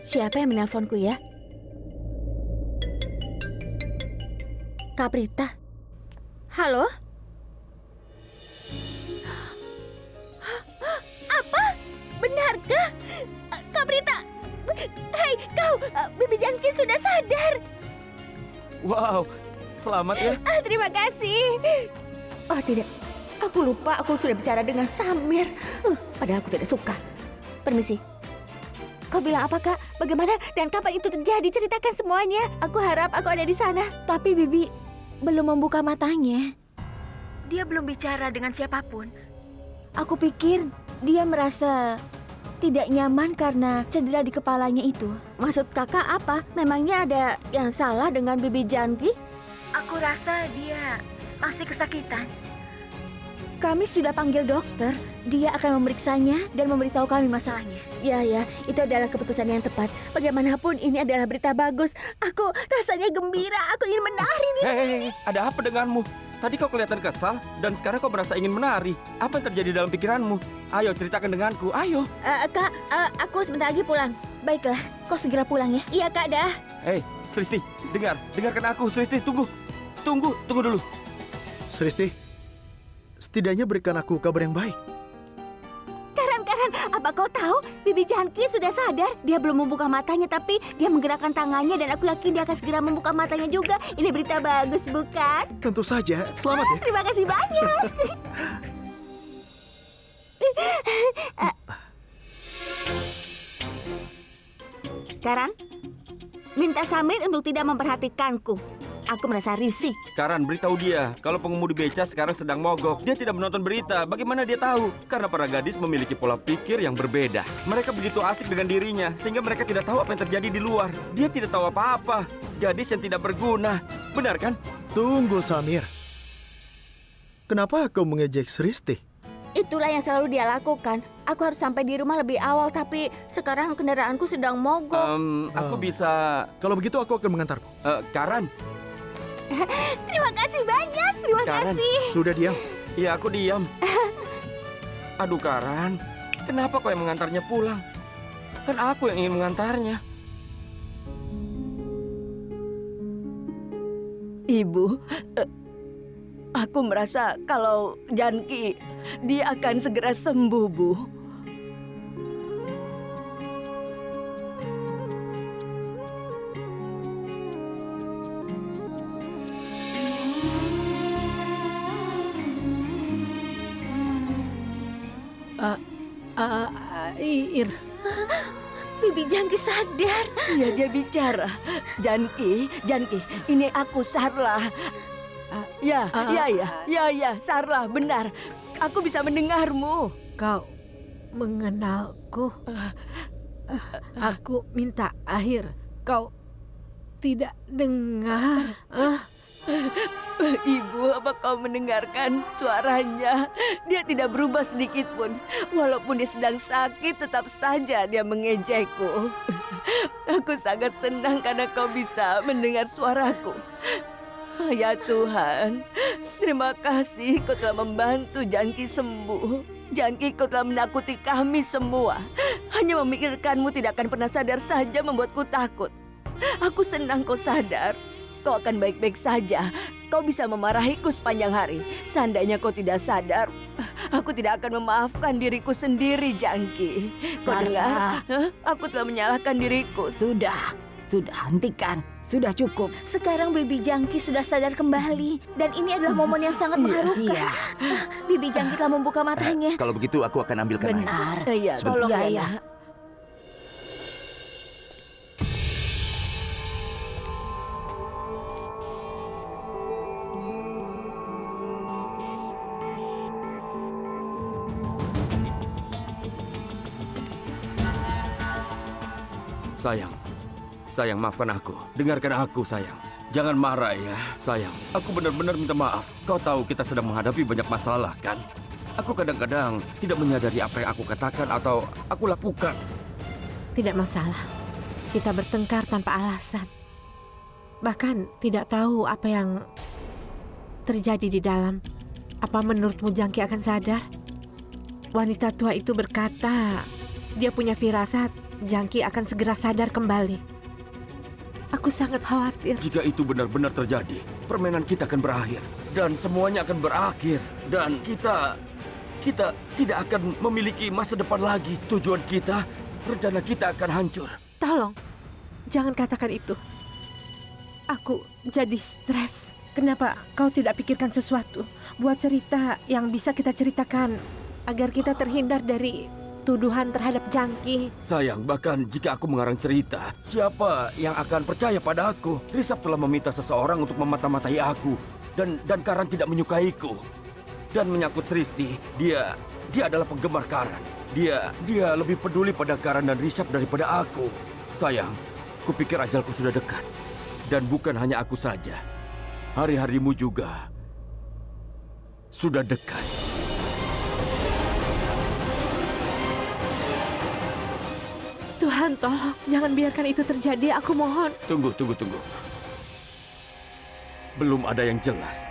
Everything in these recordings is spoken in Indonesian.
Siapa yang menelponku ya? Kak Prita. Halo? Apa? Benarkah? Kak Prita? Hei, kau! Bibi Janki sudah sadar. Wow, selamat ya. Terima kasih. Oh tidak, aku lupa aku sudah bicara dengan Samir. Padahal aku tidak suka. Permisi. Kau bilang apa, Kak? Bagaimana dan kapan itu terjadi? Ceritakan semuanya. Aku harap aku ada di sana. Tapi Bibi belum membuka matanya. Dia belum bicara dengan siapapun. Aku pikir dia merasa tidak nyaman karena cedera di kepalanya itu. Maksud kakak apa? Memangnya ada yang salah dengan Bibi Janki? Aku rasa dia masih kesakitan. Kami sudah panggil dokter. Dia akan memeriksanya dan memberitahu kami masalahnya. Ya, itu adalah keputusan yang tepat. Bagaimanapun ini adalah berita bagus. Aku rasanya gembira. Aku ingin menari di sini. Hei, ada apa denganmu? Tadi kau kelihatan kesal dan sekarang kau merasa ingin menari. Apa yang terjadi dalam pikiranmu? Ayo ceritakan denganku, ayo. Kak, aku sebentar lagi pulang. Baiklah, kau segera pulang ya. Iya, Kak, dah. Hei, Sristi, dengarkan aku. Sristi, tunggu dulu. Sristi, setidaknya berikan aku kabar yang baik. Karan, apa kau tahu Bibi Janki sudah sadar? Dia belum membuka matanya, tapi dia menggerakkan tangannya dan aku yakin dia akan segera membuka matanya juga. Ini berita bagus, bukan? Tentu saja, selamat ya. Terima kasih banyak. Karan, minta Samir untuk tidak memperhatikanku. Aku merasa risih. Karan, beritahu dia kalau pengemudi beca sekarang sedang mogok. Dia tidak menonton berita. Bagaimana dia tahu? Karena para gadis memiliki pola pikir yang berbeda. Mereka begitu asik dengan dirinya sehingga mereka tidak tahu apa yang terjadi di luar. Dia tidak tahu apa-apa. Gadis yang tidak berguna. Benar kan? Tunggu, Samir. Kenapa kau mengejek Sristi? Itulah yang selalu dia lakukan. Aku harus sampai di rumah lebih awal, tapi sekarang kendaraanku sedang mogok. Aku bisa... Kalau begitu aku akan mengantarmu. Karan. Terima kasih banyak, terima Karan. kasih. Sudah diam. Iya, aku diam. Aduh, Karan. Kenapa kau yang mengantarnya pulang? Kan aku yang ingin mengantarnya. Ibu, aku merasa kalau Janki, dia akan segera sembuh, Bu. Ir. Bibi Janki sadar. Iya, dia bicara. Janki, ini aku Sarla. Ya, Sarla, benar. Aku bisa mendengarmu. Kau mengenalku? Aku minta air. Kau tidak dengar? Ibu, apa kau mendengarkan suaranya? Dia tidak berubah sedikit pun. Walaupun dia sedang sakit, tetap saja dia mengejekku. Aku sangat senang karena kau bisa mendengar suaraku. Ya Tuhan, terima kasih kau telah membantu Janki sembuh. Janki, kau telah menakuti kami semua. Hanya memikirkanmu tidak akan pernah sadar saja membuatku takut. Aku senang kau sadar. Kau akan baik-baik saja. Kau bisa memarahiku sepanjang hari. Seandainya kau tidak sadar, aku tidak akan memaafkan diriku sendiri, Janki. Kau dengar? Aku telah menyalahkan diriku. Sudah hentikan. Sudah cukup. Sekarang Bibi Janki sudah sadar kembali. Dan ini adalah momen yang sangat mengharukan. Iya. Bibi Janki telah membuka matanya. Kalau begitu aku akan ambilkan air. Benar. Iya, tolong Iya, ya. iya. Nak. Sayang, maafkan aku. Dengarkan aku, sayang. Jangan marah ya, sayang. Aku benar-benar minta maaf. Kau tahu kita sedang menghadapi banyak masalah, kan? Aku kadang-kadang tidak menyadari apa yang aku katakan atau aku lakukan. Tidak masalah. Kita bertengkar tanpa alasan. Bahkan tidak tahu apa yang terjadi di dalam. Apa menurutmu Janki akan sadar? Wanita tua itu berkata, dia punya firasat Jangki akan segera sadar kembali. Aku sangat khawatir. Jika itu benar-benar terjadi, permainan kita akan berakhir. Dan semuanya akan berakhir. Dan kita tidak akan memiliki masa depan lagi. Tujuan kita, rencana kita akan hancur. Tolong, jangan katakan itu. Aku jadi stres. Kenapa kau tidak pikirkan sesuatu? Buat cerita yang bisa kita ceritakan agar kita terhindar dari tuduhan terhadap Jangki. Sayang, bahkan jika aku mengarang cerita, siapa yang akan percaya pada aku? Risab telah meminta seseorang untuk memata-matai aku. Dan Karan tidak menyukaiku. Dan menyangkut Sristi, dia adalah penggemar Karan. Dia lebih peduli pada Karan dan Risab daripada aku. Sayang, kupikir ajalku sudah dekat. Dan bukan hanya aku saja. Hari-harimu juga sudah dekat. Tuhan, tolong, jangan biarkan itu terjadi, aku mohon. Tunggu. Belum ada yang jelas.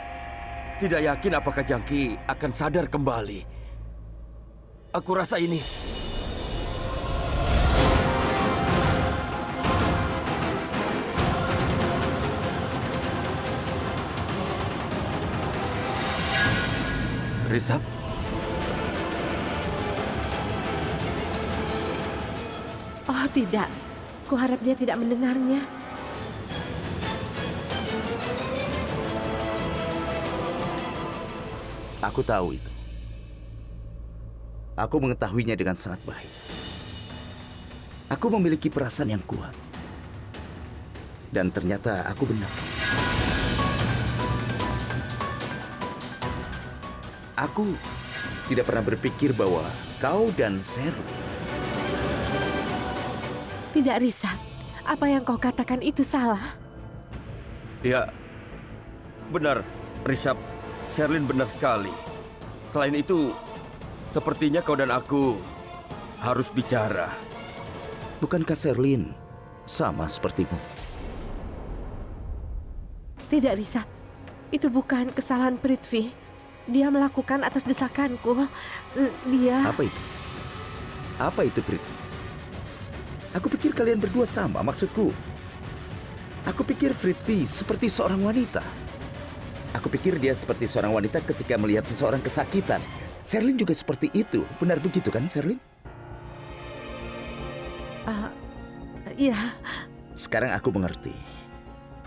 Tidak yakin apakah Jangki akan sadar kembali. Aku rasa ini. Risab? Oh tidak, kuharap dia tidak mendengarnya. Aku tahu itu. Aku mengetahuinya dengan sangat baik. Aku memiliki perasaan yang kuat. Dan ternyata aku benar. Aku tidak pernah berpikir bahwa kau dan Sheryl. Tidak, Risab. Apa yang kau katakan itu salah. Ya, benar, Risab. Sherlyn benar sekali. Selain itu, sepertinya kau dan aku harus bicara. Bukankah Sherlyn sama sepertimu? Tidak, Risab. Itu bukan kesalahan Prithvi. Dia melakukan atas desakanku. Dia... Apa itu? Apa itu, Prithvi? Aku pikir kalian berdua sama, maksudku. Aku pikir Prithvi seperti seorang wanita. Aku pikir dia seperti seorang wanita ketika melihat seseorang kesakitan. Sherlyn juga seperti itu. Benar begitu kan, Sherlyn? Iya. Sekarang aku mengerti.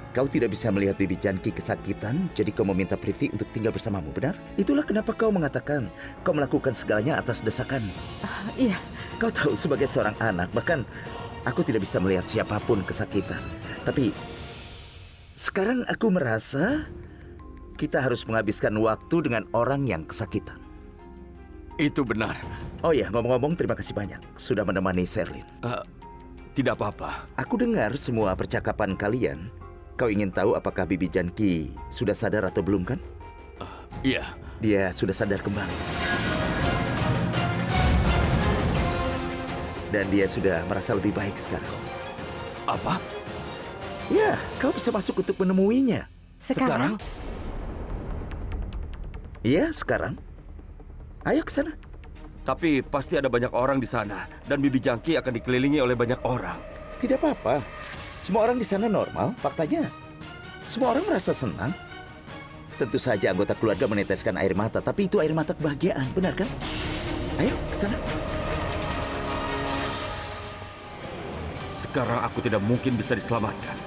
Kau tidak bisa melihat Bibi Janki kesakitan, jadi kau meminta Prithvi untuk tinggal bersamamu, benar? Itulah kenapa kau mengatakan kau melakukan segalanya atas desakanmu. Iya. Kau tahu, sebagai seorang anak, bahkan aku tidak bisa melihat siapapun kesakitan. Tapi sekarang aku merasa kita harus menghabiskan waktu dengan orang yang kesakitan. Itu benar. Oh ya, ngomong-ngomong, terima kasih banyak sudah menemani Sherlyn. Tidak apa-apa. Aku dengar semua percakapan kalian. Kau ingin tahu apakah Bibi Janki sudah sadar atau belum, kan? Iya. Dia sudah sadar kembali. Dan dia sudah merasa lebih baik sekarang. Apa? Ya, kau bisa masuk untuk menemuinya. Sekarang? Iya, sekarang. Ayo ke sana. Tapi pasti ada banyak orang di sana. Dan Bibi Jangki akan dikelilingi oleh banyak orang. Tidak apa-apa. Semua orang di sana normal, faktanya. Semua orang merasa senang. Tentu saja anggota keluarga meneteskan air mata, tapi itu air mata kebahagiaan, benar kan? Ayo, ke sana. Sekarang aku tidak mungkin bisa diselamatkan.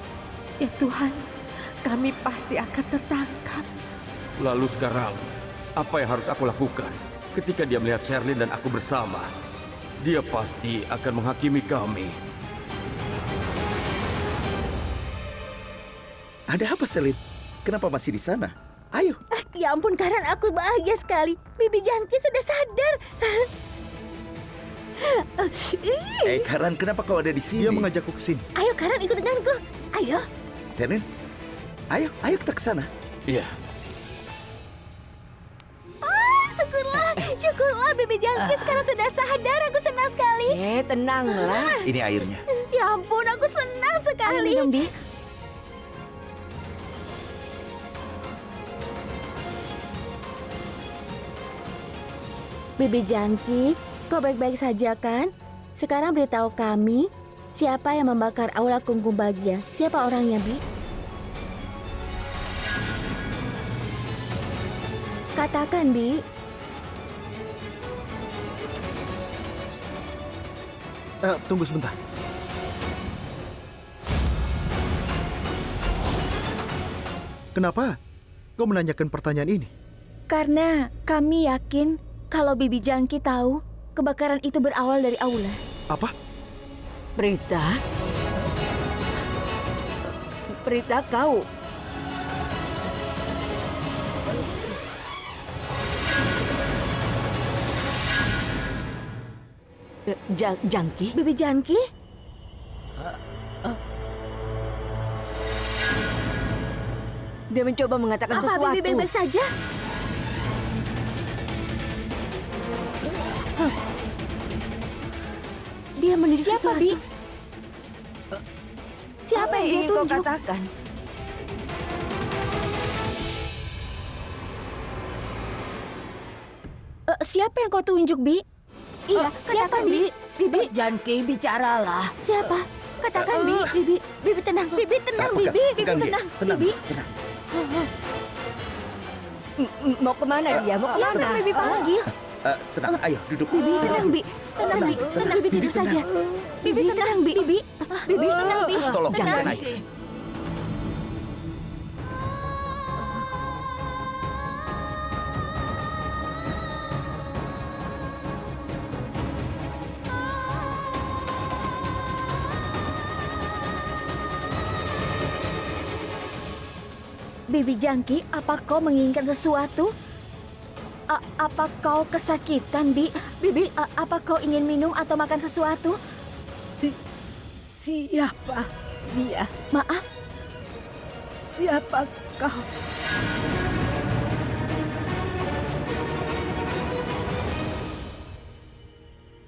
Ya Tuhan, kami pasti akan tertangkap. Lalu sekarang, apa yang harus aku lakukan? Ketika dia melihat Sherlyn dan aku bersama, dia pasti akan menghakimi kami. Ada apa, Sherlyn? Kenapa masih di sana? Ayo. Ya ampun, Karan, aku bahagia sekali. Bibi Janki sudah sadar. Karan, kenapa kau ada di sini? Dia mengajakku ke sini. Ayo, Karan, ikut denganku. Ayo. Sherlyn, ayo kita ke sana. Iya. Syukurlah Bibi Janki sekarang sudah sadar. Aku senang sekali. Tenanglah. Ini airnya. Ya ampun, aku senang sekali. Minum, Bi. Bibi Janki, kau baik-baik saja kan? Sekarang beritahu kami, siapa yang membakar aula Kumkumbagia? Siapa orangnya, Bi? Katakan, Bi. Tunggu sebentar. Kenapa kau menanyakan pertanyaan ini? Karena kami yakin kalau Bibi Jangki tahu kebakaran itu berawal dari aula. Apa? Prita? Prita, kau... Jangki? Bibi Jangki? Dia mencoba mengatakan Apa sesuatu. Bibi baik-baik saja? Dia mendidik Siapa, sesuatu. Bi? Siapa yang dia ingin kau tunjuk? katakan? Siapa yang kau tunjuk, Bi? Iya, siapa, katakan, Bi? Bibi, Janki, bicaralah. siapa? Katakan, Bi. Bibi, Bibi tenang. Bibi tenang, Bukan, Bibi. Bibi bukan dia. tenang. Tenang, Bibi. tenang. Mau kemana dia? Mau Siapa kemana? yang Bibi panggil? Tenang, ayo duduk. Bibi tenang, Bi. Tenang, Bi. Tenang, Bibi tidur saja. Bibi tenang, Bi. Bibi. Bibi tenang, Bi. Tolong, Jangan. jangan ayo. Bibi Jangki, apa kau menginginkan sesuatu? Apa kau kesakitan, Bi? Bibi, apa kau ingin minum atau makan sesuatu? Siapa dia? Maaf, Siapa kau?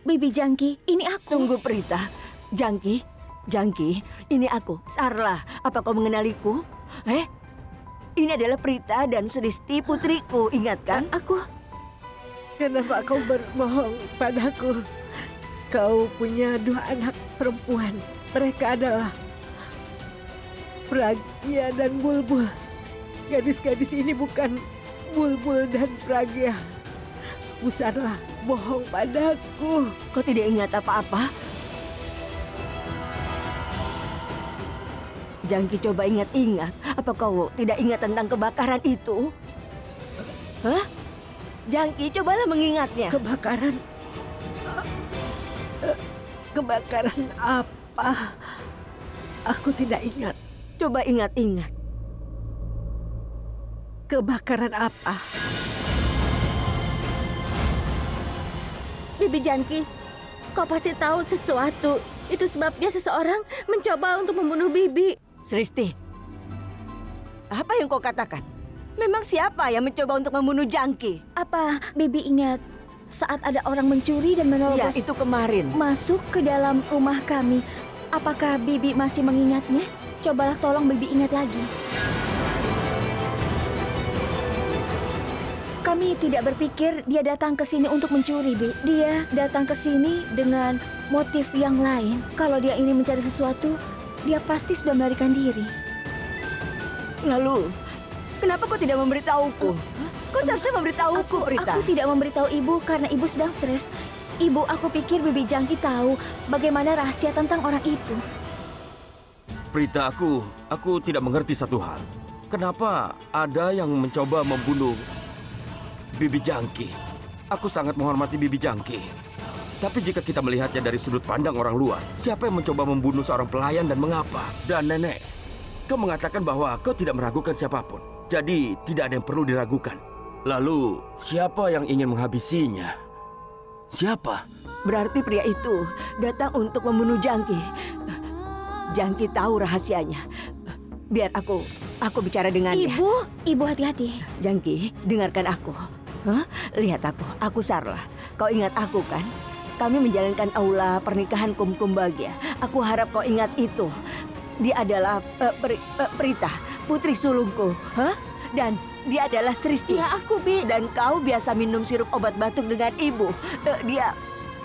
Bibi Jangki, ini aku. Tunggu, Prita. Jangki, ini aku, Sarla. Apa kau mengenaliku? Ini adalah Prita dan Sristi putriku, ingat kan? Aku. Kenapa kau berbohong padaku? Kau punya 2 anak perempuan. Mereka adalah Pragya dan Bulbul. Gadis-gadis ini bukan Bulbul dan Pragya. Usarlah bohong padaku. Kau tidak ingat apa-apa? Jangki, coba ingat-ingat. Apa kau tidak ingat tentang kebakaran itu? Hah? Jangki, cobalah mengingatnya. Kebakaran? Kebakaran apa? Aku tidak ingat. Coba ingat-ingat. Kebakaran apa? Bibi Jangki, kau pasti tahu sesuatu. Itu sebabnya seseorang mencoba untuk membunuh Bibi. Sristi, apa yang kau katakan? Memang siapa yang mencoba untuk membunuh Jangki? Apa Bibi ingat saat ada orang mencuri dan Ya, menerobos itu kemarin. masuk ke dalam rumah kami? Apakah Bibi masih mengingatnya? Cobalah tolong Bibi ingat lagi. Kami tidak berpikir dia datang ke sini untuk mencuri, Bi. Dia datang ke sini dengan motif yang lain. Kalau dia ingin mencari sesuatu, dia pasti sudah melarikan diri. Lalu, kenapa kau tidak memberitahuku? Kau seharusnya memberitahuku, Prita. Aku tidak memberitahu Ibu karena Ibu sedang stres. Ibu, aku pikir Bibi Jangki tahu bagaimana rahasia tentang orang itu. Prita, aku tidak mengerti satu hal. Kenapa ada yang mencoba membunuh Bibi Jangki? Aku sangat menghormati Bibi Jangki. Tapi jika kita melihatnya dari sudut pandang orang luar, siapa yang mencoba membunuh seorang pelayan dan mengapa? Dan nenek, kau mengatakan bahwa kau tidak meragukan siapapun. Jadi tidak ada yang perlu diragukan. Lalu, siapa yang ingin menghabisinya? Siapa? Berarti pria itu datang untuk membunuh Jangki. Jangki tahu rahasianya. Biar aku bicara dengannya. Ibu hati-hati. Jangki, dengarkan aku. Hah? Lihat aku Sarla. Kau ingat aku kan? Kami menjalankan aula pernikahan Kumkumbagia. Aku harap kau ingat itu. Dia adalah Prita, putri sulungku. Hah? Dan dia adalah Sristi. Ya, aku, Bi. Dan kau biasa minum sirup obat batuk dengan ibu.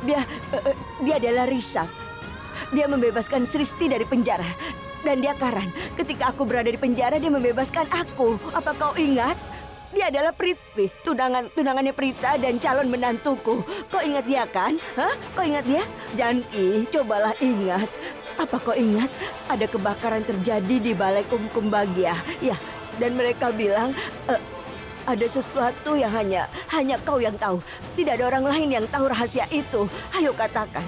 Dia adalah Rishabh. Dia membebaskan Sristi dari penjara. Dan dia Karan. Ketika aku berada di penjara, dia membebaskan aku. Apa kau ingat? Dia adalah Prithvi, tunangannya Prita dan calon menantuku. Kau ingat dia kan? Hah? Kau ingat dia? Janki, cobalah ingat. Apa kau ingat? Ada kebakaran terjadi di Balai Kumbagia. Ya, dan mereka bilang ada sesuatu yang hanya kau yang tahu. Tidak ada orang lain yang tahu rahasia itu. Ayo katakan.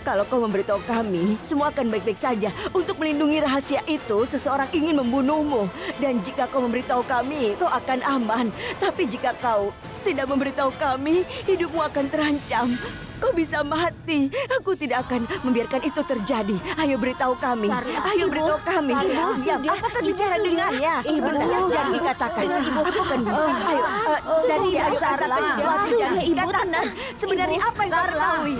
Kalau kau memberitahu kami, semua akan baik-baik saja. Untuk melindungi rahasia itu, seseorang ingin membunuhmu. Dan jika kau memberitahu kami, kau akan aman. Tapi jika kau tidak memberitahu kami, hidupmu akan terancam. Kau bisa mati. Aku tidak akan membiarkan itu terjadi. Ayo beritahu kami. Ayo beritahu kami. Siap, aku akan bicara dengannya. Sebentar, jangan dikatakan. Aku akan. Ayo, dari katakan sesuatu yang dikatakan. Sebenarnya apa yang kau ketahui?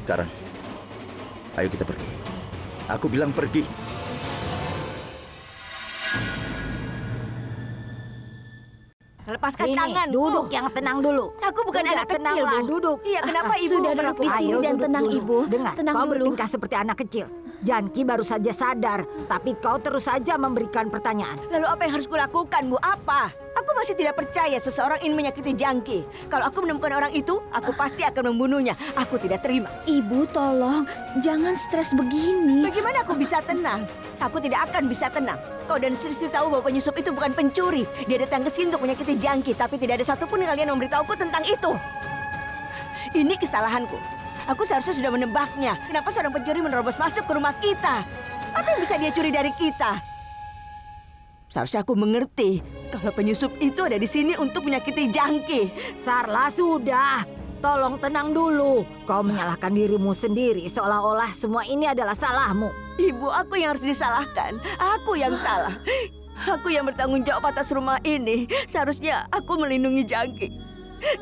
Karan, ayo kita pergi. Aku bilang pergi. Lepaskan Sini, tanganku. duduk yang tenang dulu. Aku bukan Sudah, anak kecil, tenanglah, Bu. duduk. Iya, kenapa Ibu Sudah duduk di sini dan duduk tenang, dulu. Ibu. Dengar, Tenang kau dulu. bertingkah seperti anak kecil. Janki baru saja sadar, tapi kau terus saja memberikan pertanyaan. Lalu apa yang harus kulakukan, Bu? Apa? Aku masih tidak percaya seseorang ingin menyakiti Janki. Kalau aku menemukan orang itu, aku pasti akan membunuhnya. Aku tidak terima. Ibu, tolong jangan stres begini. Bagaimana aku bisa tenang? Aku tidak akan bisa tenang. Kau dan Sristi tahu bahwa penyusup itu bukan pencuri. Dia datang ke sini untuk menyakiti Janki, tapi tidak ada satupun kalian yang memberitahuku tentang itu. Ini kesalahanku. Aku seharusnya sudah menebaknya. Kenapa seorang pencuri menerobos masuk ke rumah kita? Apa yang bisa dia curi dari kita? Seharusnya aku mengerti kalau penyusup itu ada di sini untuk menyakiti Janki. Sarla, sudah. Tolong tenang dulu. Kau menyalahkan dirimu sendiri seolah-olah semua ini adalah salahmu. Ibu, aku yang harus disalahkan. Aku yang salah. Aku yang bertanggung jawab atas rumah ini. Seharusnya aku melindungi Janki.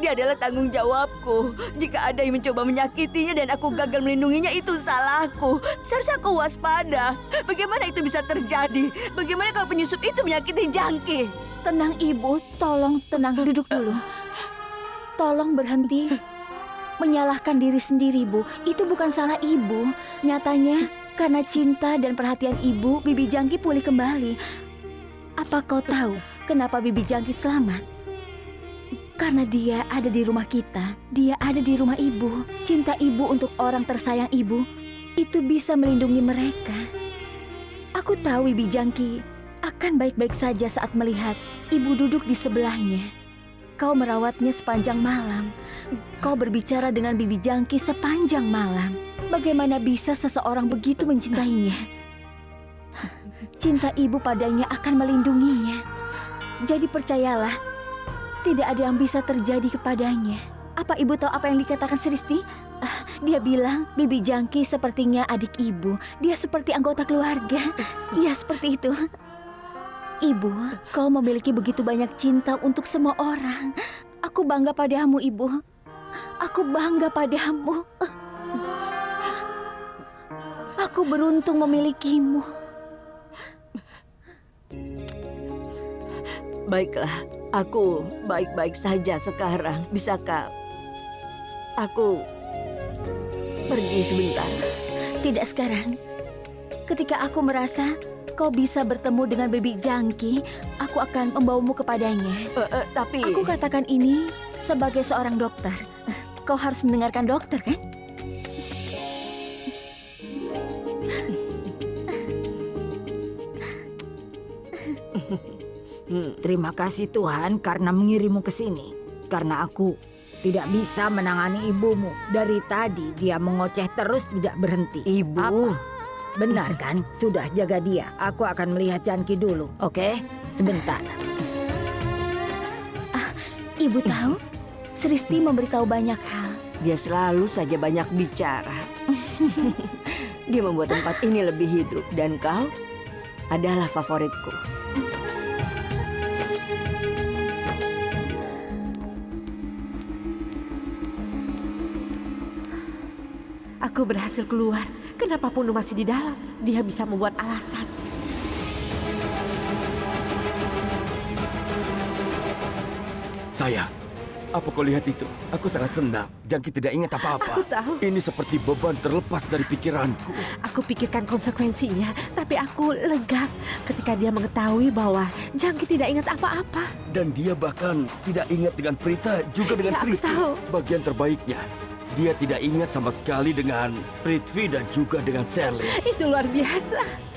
Dia adalah tanggung jawabku. Jika ada yang mencoba menyakitinya dan aku gagal melindunginya, itu salahku. Seharusnya aku waspada. Bagaimana itu bisa terjadi? Bagaimana kalau penyusup itu menyakiti Janki? Tenang, Ibu. Tolong tenang, duduk dulu. Tolong berhenti menyalahkan diri sendiri, Bu. Itu bukan salah Ibu. Nyatanya, karena cinta dan perhatian Ibu, Bibi Janki pulih kembali. Apa kau tahu kenapa Bibi Janki selamat? Karena dia ada di rumah kita. Dia ada di rumah Ibu. Cinta Ibu untuk orang tersayang Ibu, itu bisa melindungi mereka. Aku tahu Bibi Janki akan baik-baik saja saat melihat Ibu duduk di sebelahnya. Kau merawatnya sepanjang malam. Kau berbicara dengan Bibi Janki sepanjang malam. Bagaimana bisa seseorang begitu mencintainya? Cinta Ibu padanya akan melindunginya. Jadi percayalah, tidak ada yang bisa terjadi kepadanya. Apa Ibu tahu apa yang dikatakan Sristi? Dia bilang Bibi Janki sepertinya adik Ibu. Dia seperti anggota keluarga. Iya, seperti itu. Ibu, kau memiliki begitu banyak cinta untuk semua orang. Aku bangga padamu, Ibu. Aku bangga padamu. Aku beruntung memilikimu. Baiklah, aku baik-baik saja sekarang. Bisakah aku pergi sebentar? Tidak sekarang. Ketika aku merasa kau bisa bertemu dengan Bibi Janki, aku akan membawamu kepadanya. Tapi Aku katakan ini sebagai seorang dokter. Kau harus mendengarkan dokter, kan? Terima kasih Tuhan karena mengirimmu ke sini. Karena aku tidak bisa menangani ibumu. Dari tadi dia mengoceh terus tidak berhenti. Ibu. Apa? Benar kan? Sudah, jaga dia. Aku akan melihat Janki dulu, oke? Sebentar. Ibu tahu, Sristi memberitahu banyak hal. Dia selalu saja banyak bicara. Dia membuat tempat ini lebih hidup dan kau adalah favoritku. Aku berhasil keluar. Kenapa Punu masih di dalam? Dia bisa membuat alasan. Sayang, apa kau lihat itu? Aku sangat senang. Janki tidak ingat apa-apa. Aku tahu. Ini seperti beban terlepas dari pikiranku. Aku pikirkan konsekuensinya, tapi aku lega ketika dia mengetahui bahwa Janki tidak ingat apa-apa. Dan dia bahkan tidak ingat dengan Prita, juga dengan Ya, aku Sristi. tahu. Bagian terbaiknya, dia tidak ingat sama sekali dengan Prithvi dan juga dengan Sally. Itu luar biasa.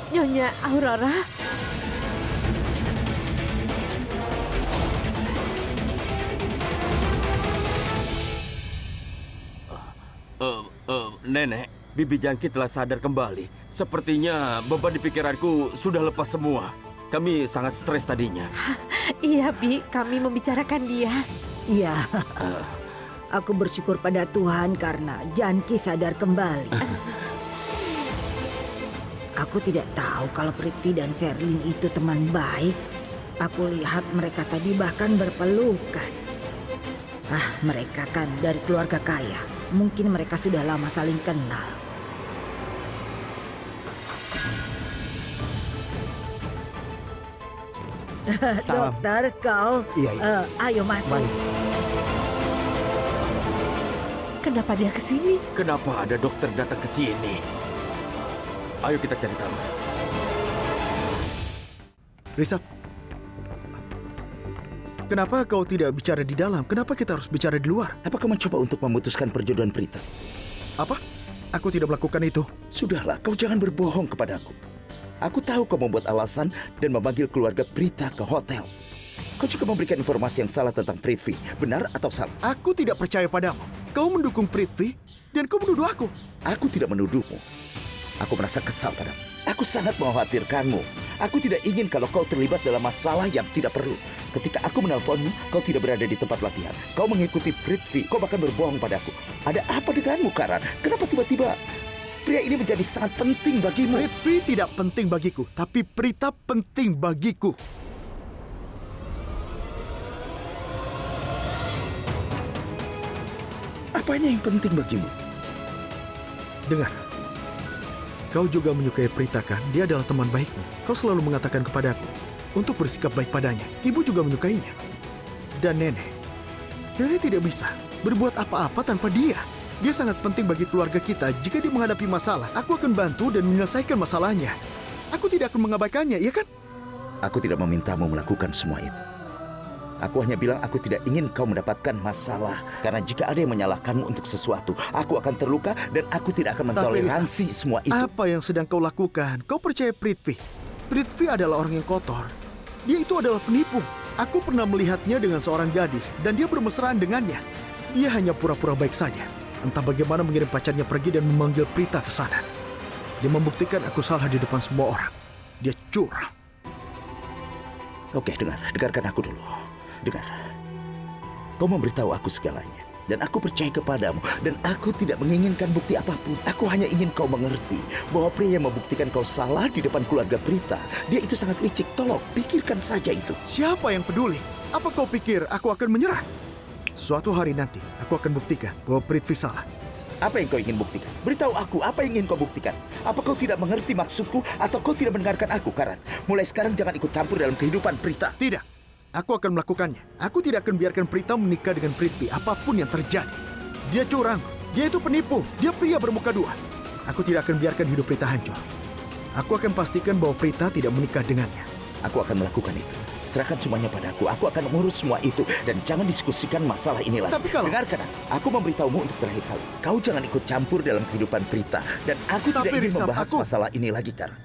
Nyonya Aurora, Nenek, Bibi Janki telah sadar kembali. Sepertinya beban di pikiranku sudah lepas semua. Kami sangat stres tadinya. iya Bi, kami membicarakan dia. Iya. Aku bersyukur pada Tuhan karena Janki sadar kembali. Aku tidak tahu kalau Prithvi dan Sherlyn itu teman baik. Aku lihat mereka tadi bahkan berpelukan. Mereka kan dari keluarga kaya. Mungkin mereka sudah lama saling kenal. Salam. Dokter, kau Iya. ayo masuk. Mari. Kenapa dia ke sini? Kenapa ada dokter datang ke sini? Ayo kita cari tahu. Risab, kenapa kau tidak bicara di dalam? Kenapa kita harus bicara di luar? Apa kau mencoba untuk memutuskan perjodohan Prita? Apa? Aku tidak melakukan itu. Sudahlah, kau jangan berbohong kepadaku. Aku tahu kau membuat alasan dan memanggil keluarga Prita ke hotel. Kau juga memberikan informasi yang salah tentang Prithvi. Benar atau salah? Aku tidak percaya padamu. Kau mendukung Prithvi dan kau menuduh aku. Aku tidak menuduhmu. Aku merasa kesal padamu. Aku sangat mengkhawatirkanmu. Aku tidak ingin kalau kau terlibat dalam masalah yang tidak perlu. Ketika aku menelponmu, kau tidak berada di tempat latihan. Kau mengikuti Prithvi. Kau bahkan berbohong padaku. Ada apa denganmu, Karan? Kenapa tiba-tiba pria ini menjadi sangat penting bagimu? Prithvi tidak penting bagiku, tapi Prita penting bagiku. Apanya yang penting bagimu? Dengar. Kau juga menyukai Prita kan? Dia adalah teman baikmu. Kau selalu mengatakan kepadaku untuk bersikap baik padanya. Ibu juga menyukainya. Dan nenek. Nenek tidak bisa berbuat apa-apa tanpa dia. Dia sangat penting bagi keluarga kita. Jika dia menghadapi masalah, aku akan bantu dan menyelesaikan masalahnya. Aku tidak akan mengabaikannya, iya kan? Aku tidak memintamu melakukan semua itu. Aku hanya bilang aku tidak ingin kau mendapatkan masalah. Karena jika ada yang menyalahkanmu untuk sesuatu, aku akan terluka dan aku tidak akan mentoleransi semua itu. Apa yang sedang kau lakukan? Kau percaya Prithvi? Prithvi adalah orang yang kotor. Dia itu adalah penipu. Aku pernah melihatnya dengan seorang gadis dan dia bermesraan dengannya. Dia hanya pura-pura baik saja. Entah bagaimana mengirim pacarnya pergi dan memanggil Prita ke sana. Dia membuktikan aku salah di depan semua orang. Dia curang. Oke, dengarkan aku dulu. Dengar. Kau memberitahu aku segalanya. Dan aku percaya kepadamu. Dan aku tidak menginginkan bukti apapun. Aku hanya ingin kau mengerti bahwa pria yang membuktikan kau salah di depan keluarga Prita, dia itu sangat licik. Tolong, pikirkan saja itu. Siapa yang peduli? Apa kau pikir aku akan menyerah? Suatu hari nanti, aku akan buktikan bahwa Prithvi salah. Apa yang kau ingin buktikan? Beritahu aku, apa yang ingin kau buktikan? Apa kau tidak mengerti maksudku atau kau tidak mendengarkan aku, Karan? Mulai sekarang jangan ikut campur dalam kehidupan Prita. Tidak. Aku akan melakukannya. Aku tidak akan biarkan Prita menikah dengan Prithvi apapun yang terjadi. Dia curang. Dia itu penipu. Dia pria bermuka dua. Aku tidak akan biarkan hidup Prita hancur. Aku akan pastikan bahwa Prita tidak menikah dengannya. Aku akan melakukan itu. Serahkan semuanya padaku. Aku akan mengurus semua itu. Dan jangan diskusikan masalah ini lagi. Tapi kalau... Dengarkan aku memberitahumu untuk terakhir kali. Kau jangan ikut campur dalam kehidupan Prita. Dan aku Tapi, tidak ingin Rizal, membahas masalah ini lagi, Karan.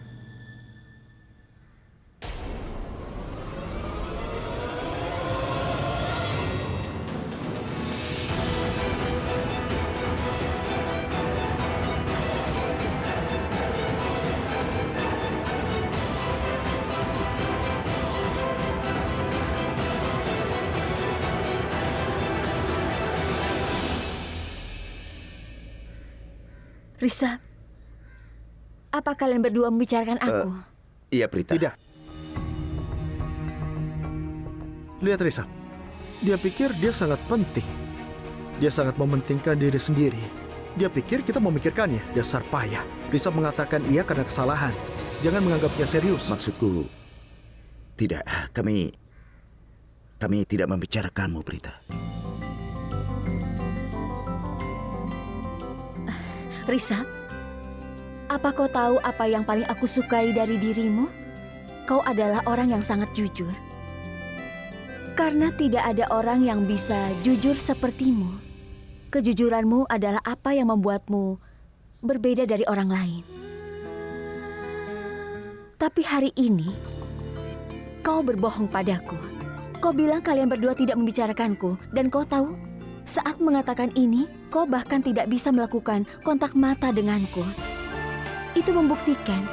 Risa, apa kalian berdua membicarakan aku? Iya, Prita. Tidak. Lihat Risa, dia pikir dia sangat penting. Dia sangat mementingkan diri sendiri. Dia pikir kita memikirkannya, dasar payah. Risa mengatakan iya karena kesalahan. Jangan menganggapnya serius. Maksudku, tidak. Kami tidak membicarakanmu, Prita. Risa, apa kau tahu apa yang paling aku sukai dari dirimu? Kau adalah orang yang sangat jujur. Karena tidak ada orang yang bisa jujur sepertimu. Kejujuranmu adalah apa yang membuatmu berbeda dari orang lain. Tapi hari ini, kau berbohong padaku. Kau bilang kalian berdua tidak membicarakanku. Dan kau tahu, saat mengatakan ini, kau bahkan tidak bisa melakukan kontak mata denganku. Itu membuktikan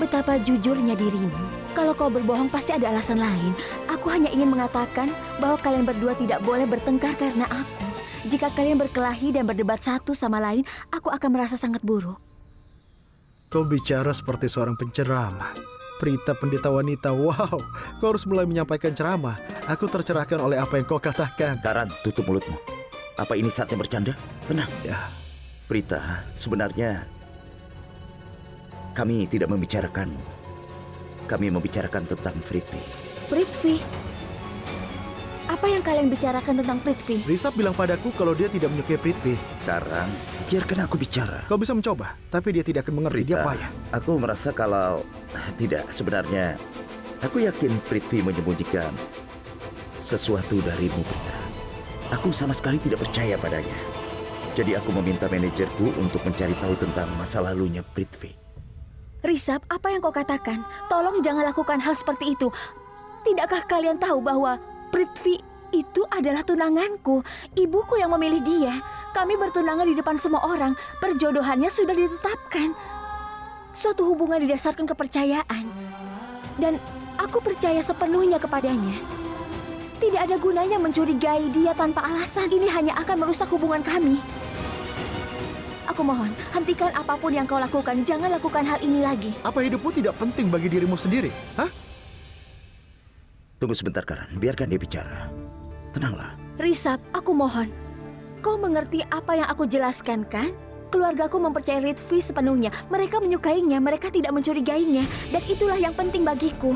betapa jujurnya dirimu. Kalau kau berbohong pasti ada alasan lain. Aku hanya ingin mengatakan bahwa kalian berdua tidak boleh bertengkar karena aku. Jika kalian berkelahi dan berdebat satu sama lain, aku akan merasa sangat buruk. Kau bicara seperti seorang penceramah. Prita pendeta wanita, wow. Kau harus mulai menyampaikan ceramah. Aku tercerahkan oleh apa yang kau katakan. Karan, tutup mulutmu. Apa ini saatnya bercanda? Tenang. Ya, Prita, sebenarnya kami tidak membicarakanmu. Kami membicarakan tentang Prithvi. Prithvi? Apa yang kalian bicarakan tentang Prithvi? Risa bilang padaku kalau dia tidak menyukai Prithvi. Sekarang, biarkan aku bicara. Kau bisa mencoba, tapi dia tidak akan mengerti. Dia Prita, payah. aku merasa kalau tidak, sebenarnya aku yakin Prithvi menyembunyikan sesuatu darimu, Prita. Aku sama sekali tidak percaya padanya. Jadi aku meminta manajerku untuk mencari tahu tentang masa lalunya Prithvi. Risab, apa yang kau katakan? Tolong jangan lakukan hal seperti itu. Tidakkah kalian tahu bahwa Prithvi itu adalah tunanganku? Ibuku yang memilih dia. Kami bertunangan di depan semua orang. Perjodohannya sudah ditetapkan. Suatu hubungan didasarkan kepercayaan. Dan aku percaya sepenuhnya kepadanya. Tidak ada gunanya mencurigai dia tanpa alasan. Ini hanya akan merusak hubungan kami. Aku mohon, hentikan apapun yang kau lakukan. Jangan lakukan hal ini lagi. Apa hidupmu tidak penting bagi dirimu sendiri? Hah? Tunggu sebentar, Karan. Biarkan dia bicara. Tenanglah. Risab, aku mohon. Kau mengerti apa yang aku jelaskan, kan? Keluargaku mempercayai Prithvi sepenuhnya. Mereka menyukainya, mereka tidak mencurigainya. Dan itulah yang penting bagiku.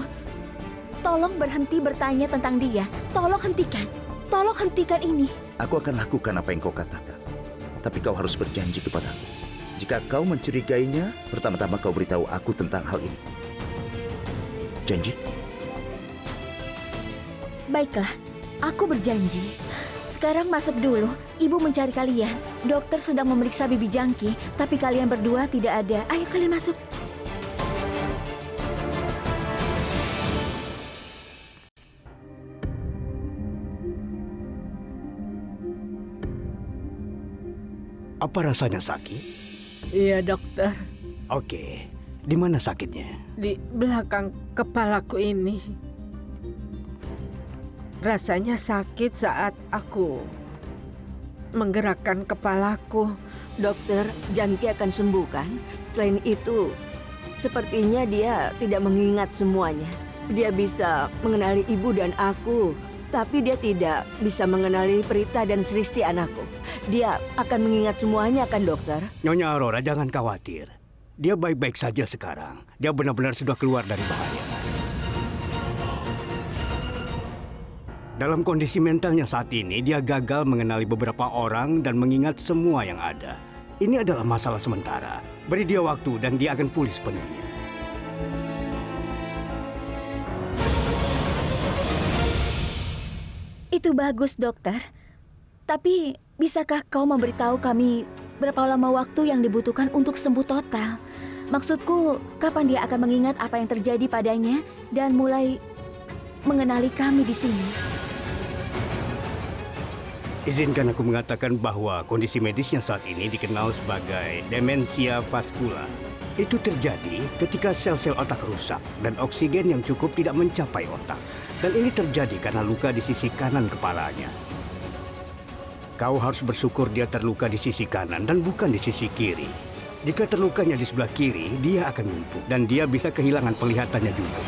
Tolong berhenti bertanya tentang dia. Tolong hentikan. Tolong hentikan ini. Aku akan lakukan apa yang kau katakan. Tapi kau harus berjanji kepadaku. Jika kau mencurigainya, pertama-tama kau beritahu aku tentang hal ini. Janji? Baiklah, aku berjanji. Sekarang masuk dulu. Ibu mencari kalian. Dokter sedang memeriksa bibi Jangki, tapi kalian berdua tidak ada. Ayo kalian masuk. Apa rasanya sakit? Iya, dokter. Oke, di mana sakitnya? Di belakang kepalaku ini. Rasanya sakit saat aku menggerakkan kepalaku. Dokter, Jangki akan sembuh kan? Selain itu, sepertinya dia tidak mengingat semuanya. Dia bisa mengenali ibu dan aku, tapi dia tidak bisa mengenali Prita dan Sristi anakku. Dia akan mengingat semuanya kan, dokter? Nyonya Aurora, jangan khawatir. Dia baik-baik saja sekarang. Dia benar-benar sudah keluar dari bahaya. Dalam kondisi mentalnya saat ini, dia gagal mengenali beberapa orang dan mengingat semua yang ada. Ini adalah masalah sementara. Beri dia waktu dan dia akan pulih sepenuhnya. Itu bagus, dokter. Tapi, bisakah kau memberitahu kami berapa lama waktu yang dibutuhkan untuk sembuh total? Maksudku, kapan dia akan mengingat apa yang terjadi padanya dan mulai mengenali kami di sini? Izinkan aku mengatakan bahwa kondisi medisnya saat ini dikenal sebagai demensia vaskular. Itu terjadi ketika sel-sel otak rusak dan oksigen yang cukup tidak mencapai otak. Dan ini terjadi karena luka di sisi kanan kepalanya. Kau harus bersyukur dia terluka di sisi kanan dan bukan di sisi kiri. Jika terlukanya di sebelah kiri, dia akan lumpuh dan dia bisa kehilangan penglihatannya juga.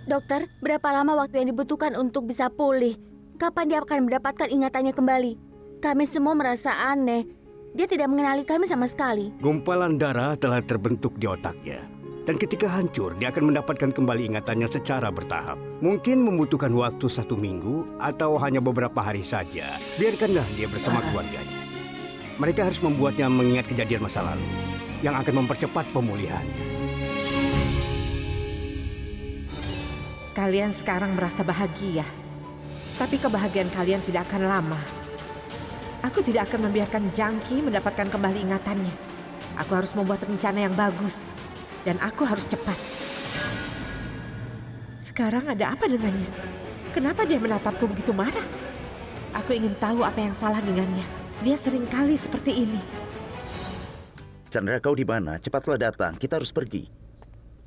Dokter, berapa lama waktu yang dibutuhkan untuk bisa pulih? Kapan dia akan mendapatkan ingatannya kembali? Kami semua merasa aneh. Dia tidak mengenali kami sama sekali. Gumpalan darah telah terbentuk di otaknya. Dan ketika hancur, dia akan mendapatkan kembali ingatannya secara bertahap. Mungkin membutuhkan waktu 1 minggu atau hanya beberapa hari saja. Biarkanlah dia bersama keluarganya. Mereka harus membuatnya mengingat kejadian masa lalu yang akan mempercepat pemulihannya. Kalian sekarang merasa bahagia, tapi kebahagiaan kalian tidak akan lama. Aku tidak akan membiarkan Jangki mendapatkan kembali ingatannya. Aku harus membuat rencana yang bagus, dan aku harus cepat. Sekarang ada apa dengannya? Kenapa dia menatapku begitu marah? Aku ingin tahu apa yang salah dengannya. Dia sering kali seperti ini. Chandra, kau di mana? Cepatlah datang, kita harus pergi.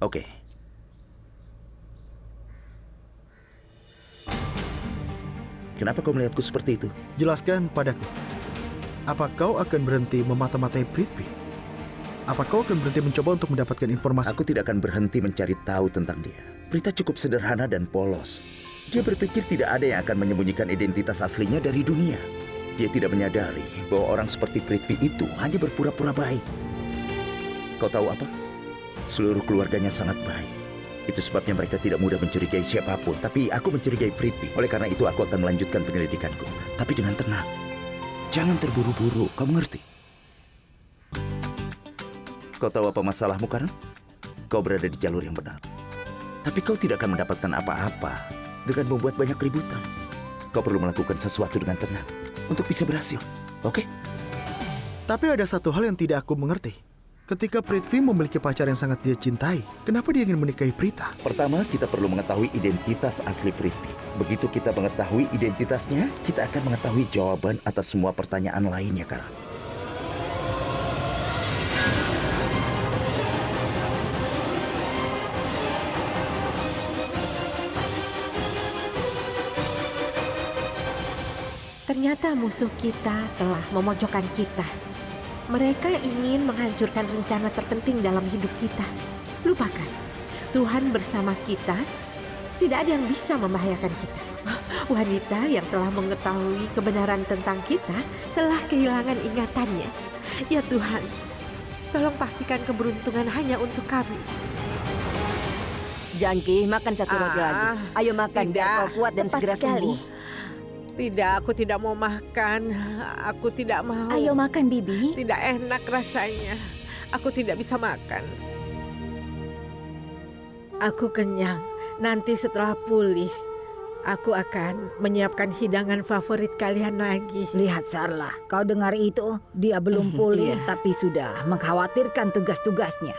Oke. Kenapa kau melihatku seperti itu? Jelaskan padaku. Apa kau akan berhenti memata-matai Prithvi? Apa kau akan berhenti mencoba untuk mendapatkan informasi? Aku tidak akan berhenti mencari tahu tentang dia. Prita cukup sederhana dan polos. Dia berpikir tidak ada yang akan menyembunyikan identitas aslinya dari dunia. Dia tidak menyadari bahwa orang seperti Prithvi itu hanya berpura-pura baik. Kau tahu apa? Seluruh keluarganya sangat baik. Itu sebabnya mereka tidak mudah mencurigai siapapun. Tapi aku mencurigai Prithvi. Oleh karena itu aku akan melanjutkan penyelidikanku. Tapi dengan tenang. Jangan terburu-buru, kau mengerti? Kau tahu apa masalahmu, Karan? Kau berada di jalur yang benar. Tapi kau tidak akan mendapatkan apa-apa dengan membuat banyak keributan. Kau perlu melakukan sesuatu dengan tenang untuk bisa berhasil, oke? Tapi ada satu hal yang tidak aku mengerti. Ketika Prithvi memiliki pacar yang sangat dia cintai, kenapa dia ingin menikahi Prita? Pertama, kita perlu mengetahui identitas asli Prithvi. Begitu kita mengetahui identitasnya, kita akan mengetahui jawaban atas semua pertanyaan lainnya, Karan. Ternyata musuh kita telah memojokkan kita. Mereka ingin menghancurkan rencana terpenting dalam hidup kita. Lupakan, Tuhan bersama kita. Tidak ada yang bisa membahayakan kita. Wanita yang telah mengetahui kebenaran tentang kita telah kehilangan ingatannya. Ya Tuhan, tolong pastikan keberuntungan hanya untuk kami. Jangki, makan satu roti lagi. Ayo makan biar kau kuat dan Tepat segera sekali. sembuh. Tidak, aku tidak mau makan. Aku tidak mau. Ayo makan, Bibi. Tidak enak rasanya. Aku tidak bisa makan. Aku kenyang. Nanti setelah pulih, aku akan menyiapkan hidangan favorit kalian lagi. Lihat Sarla, kau dengar itu? Dia belum pulih tapi sudah mengkhawatirkan tugas-tugasnya.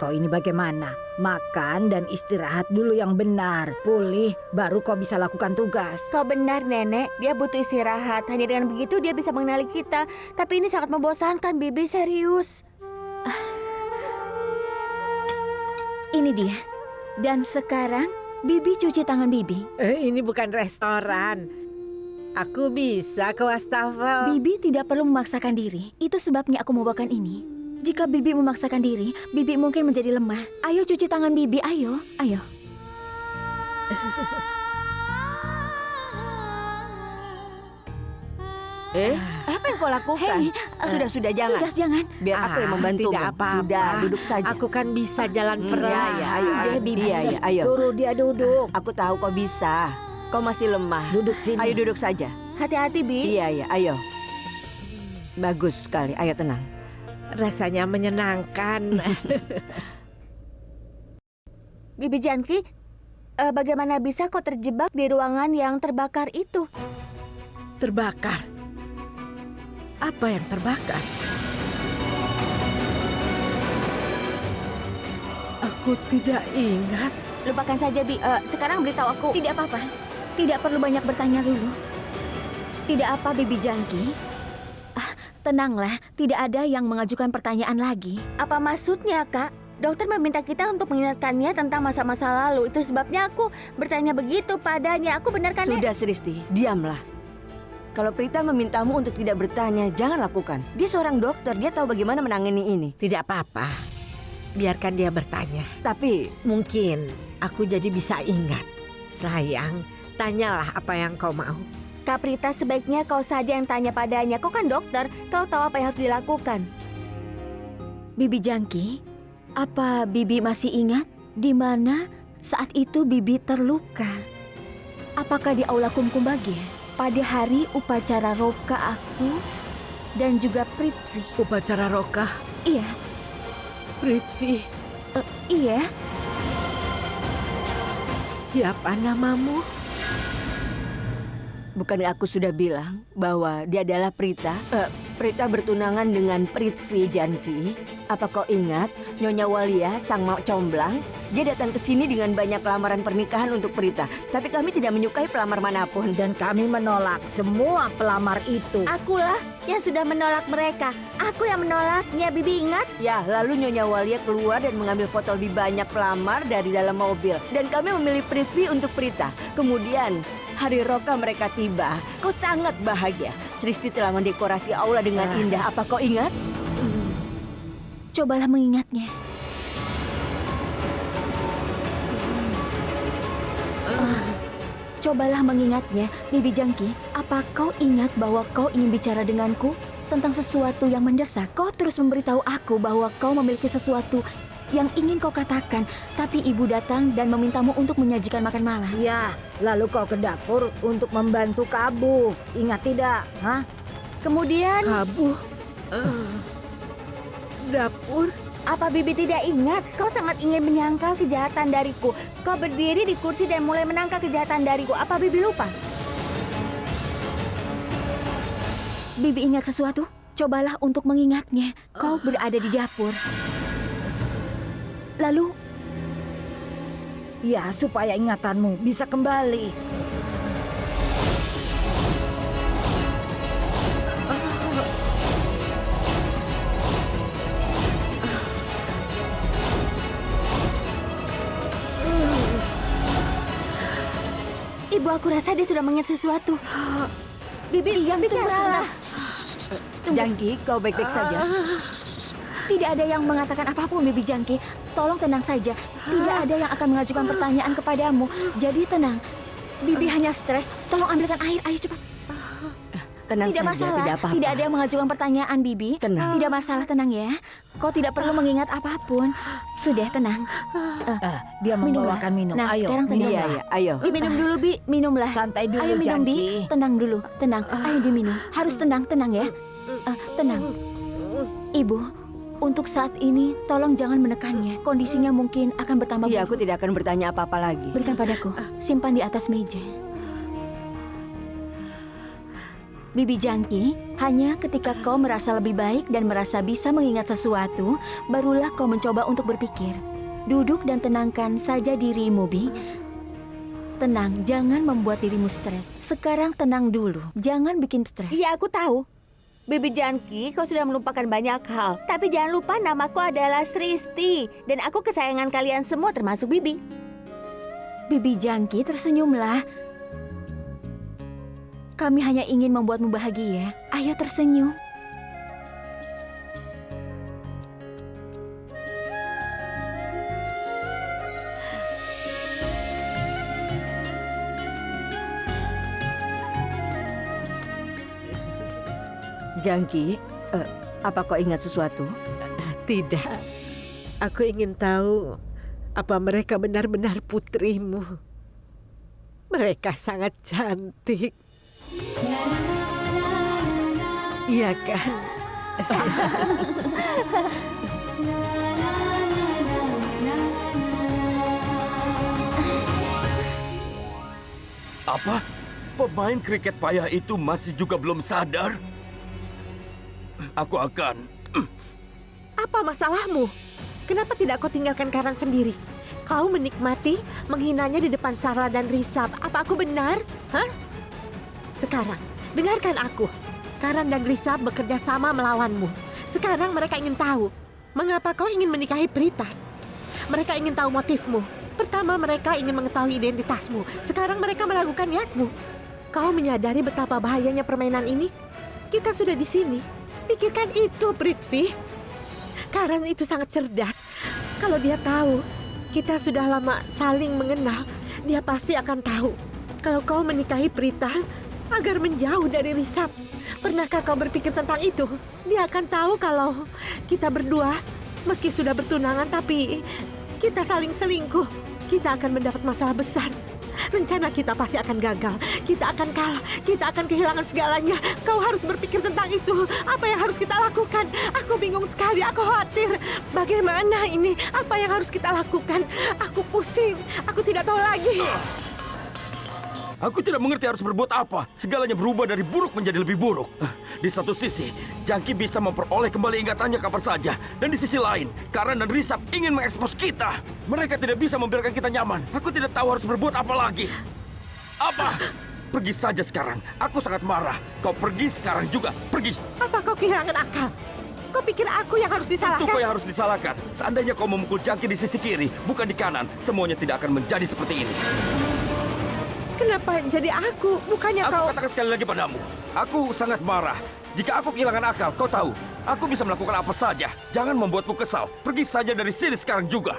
Kau ini bagaimana? Makan dan istirahat dulu yang benar. Pulih, baru kau bisa lakukan tugas. Kau benar, Nenek. Dia butuh istirahat. Hanya dengan begitu dia bisa mengenali kita. Tapi ini sangat membosankan, Bibi, serius. Ini dia. Dan sekarang, Bibi cuci tangan Bibi. Ini bukan restoran. Aku bisa ke wastafel. Bibi tidak perlu memaksakan diri. Itu sebabnya aku membawakan ini. Jika Bibi memaksakan diri, Bibi mungkin menjadi lemah. Ayo cuci tangan Bibi, ayo, ayo. Apa yang kau lakukan? Hei, Sudah, jangan. Sudah, jangan. Biar aku yang membantu. Tidak apa-apa. Sudah, duduk saja. Aku kan bisa jalan Iya, pelan. ayo, Bibi. Iya, ayo. Suruh dia duduk. Aku tahu kau bisa. Kau masih lemah. Duduk sini. Ayo duduk saja. Hati-hati, Bi. Iya, ayo. Bagus sekali. Ayo tenang. Rasanya menyenangkan. Bibi Jangki, bagaimana bisa kau terjebak di ruangan yang terbakar itu? Terbakar. Apa yang terbakar? Aku tidak ingat. Lupakan saja, Bi. Sekarang beritahu aku. Tidak apa-apa. Tidak perlu banyak bertanya dulu. Tidak apa, Bibi Jangki. Tenanglah, tidak ada yang mengajukan pertanyaan lagi. Apa maksudnya, Kak? Dokter meminta kita untuk mengingatkannya tentang masa-masa lalu. Itu sebabnya aku bertanya begitu padanya. Aku benarkan. Sudah, Sristi. Diamlah. Kalau Prita memintamu untuk tidak bertanya, jangan lakukan. Dia seorang dokter, dia tahu bagaimana menangani ini. Tidak apa-apa. Biarkan dia bertanya. Tapi Mungkin aku jadi bisa ingat. Sayang, tanyalah apa yang kau mau. Kak Prita, sebaiknya kau saja yang tanya padanya. Kau kan dokter, kau tahu apa yang harus dilakukan. Bibi Jangki, apa Bibi masih ingat di mana saat itu Bibi terluka? Apakah di aula Kumkumbagya? Pada hari upacara roka aku dan juga Prithvi. Upacara roka, Iya, Prithvi, iya. siapa namamu? bukannya aku sudah bilang bahwa dia adalah Prita? Prita bertunangan dengan Prithvi Janki. Apa kau ingat Nyonya Walia, sang mak comblang? Dia datang ke sini dengan banyak lamaran pernikahan untuk Prita. Tapi kami tidak menyukai pelamar manapun. Dan kami menolak semua pelamar itu. Akulah yang sudah menolak mereka. Aku yang menolaknya, Bibi ingat? Ya, lalu Nyonya Walia keluar dan mengambil foto lebih banyak pelamar dari dalam mobil. Dan kami memilih Prithvi untuk Prita. Kemudian, hari roka mereka tiba. Kau sangat bahagia. Sristi telah mendekorasi aula dengan indah. Apa kau ingat? Cobalah mengingatnya. Cobalah mengingatnya, Bibi Jangki. Apa kau ingat bahwa kau ingin bicara denganku tentang sesuatu yang mendesak? Kau terus memberitahu aku bahwa kau memiliki sesuatu yang ingin kau katakan, tapi ibu datang dan memintamu untuk menyajikan makan malam. Ya, lalu kau ke dapur untuk membantu Kabu. Ingat tidak? Hah? Kemudian, Kabu. Dapur. apa Bibi tidak ingat? Kau sangat ingin menyangkal kejahatan dariku. Kau berdiri di kursi dan mulai menangkal kejahatan dariku. Apa Bibi lupa? Bibi ingat sesuatu? Cobalah untuk mengingatnya. Kau berada di dapur. Lalu, Ya, supaya ingatanmu bisa kembali. Ibu, aku rasa dia sudah mengingat sesuatu. Bibi, diam bicaralah. Jangki, kau baik-baik saja. tidak ada yang mengatakan apapun, Bibi Jangki. Tolong tenang saja. Tidak ada yang akan mengajukan pertanyaan kepadamu. Jadi tenang. Bibi hanya stres. Tolong ambilkan air. Ayo cepat. Tenang Tidak saja, masalah. tidak apa-apa. Tidak ada yang mengajukan pertanyaan, Bibi. Tenang. Tidak masalah, tenang ya. Kau tidak perlu mengingat apapun. Sudah, tenang. Dia membawakan minum. Nah, Ayo, sekarang tenang. Iya, iya, ayo. Diminum dulu, Bi. Minumlah. Santai dulu, Ayo minum, Bi. Jangki. Tenang dulu. Tenang. Ayo diminum. Harus tenang, tenang ya. Tenang. Ibu, untuk saat ini tolong jangan menekannya. Kondisinya mungkin akan bertambah Iya, aku buruk. tidak akan bertanya apa-apa lagi. Berikan padaku. Simpan di atas meja. Bibi Jangki, hanya ketika kau merasa lebih baik dan merasa bisa mengingat sesuatu, barulah kau mencoba untuk berpikir. Duduk dan tenangkan saja dirimu, Bi. Tenang, jangan membuat dirimu stres. Sekarang tenang dulu, jangan bikin stres. Iya, aku tahu. Bibi Janki, kau sudah melupakan banyak hal. Tapi jangan lupa namaku adalah Sristi. Dan aku kesayangan kalian semua termasuk Bibi. Bibi Jangki, tersenyumlah. Kami hanya ingin membuatmu bahagia. Ayo tersenyum. Jangki, apa kau ingat sesuatu? Tidak. Aku ingin tahu apa mereka benar-benar putrimu. Mereka sangat cantik. Iya kan? Apa? Pemain kriket payah itu masih juga belum sadar? Aku akan... Apa masalahmu? Kenapa tidak kau tinggalkan Karan sendiri? Kau menikmati menghinanya di depan Sarla dan Risab. Apa aku benar? Hah? Sekarang, dengarkan aku. Karan dan Risab bekerja sama melawanmu. Sekarang mereka ingin tahu, mengapa kau ingin menikahi Prita? Mereka ingin tahu motifmu. Pertama, mereka ingin mengetahui identitasmu. Sekarang mereka meragukan niatmu. Kau menyadari betapa bahayanya permainan ini? Kita sudah di sini. Pikirkan itu, Prithvi. Karan itu sangat cerdas. Kalau dia tahu kita sudah lama saling mengenal, dia pasti akan tahu kalau kau menikahi Prita agar menjauh dari Risab. Pernahkah kau berpikir tentang itu? Dia akan tahu kalau kita berdua, meski sudah bertunangan, tapi kita saling selingkuh. Kita akan mendapat masalah besar. Rencana kita pasti akan gagal. Kita akan kalah. Kita akan kehilangan segalanya. Kau harus berpikir tentang itu. Apa yang harus kita lakukan? Aku bingung sekali. Aku khawatir. Bagaimana ini? Apa yang harus kita lakukan? Aku pusing. Aku tidak tahu lagi. Aku tidak mengerti harus berbuat apa. Segalanya berubah dari buruk menjadi lebih buruk. Di satu sisi, Jangki bisa memperoleh kembali ingatannya kapan saja. Dan di sisi lain, Karan dan Risab ingin mengekspos kita. Mereka tidak bisa membiarkan kita nyaman. Aku tidak tahu harus berbuat apa lagi. Apa? Pergi saja sekarang. Aku sangat marah. Kau pergi sekarang juga. Pergi. Apa kau kehilangan akal? Kau pikir aku yang harus disalahkan? Tentu kau yang harus disalahkan. Seandainya kau memukul Jangki di sisi kiri, bukan di kanan, semuanya tidak akan menjadi seperti ini. Kenapa jadi aku? Bukannya Aku katakan sekali lagi padamu. Aku sangat marah. Jika aku kehilangan akal, kau tahu, aku bisa melakukan apa saja. Jangan membuatku kesal. Pergi saja dari sini sekarang juga.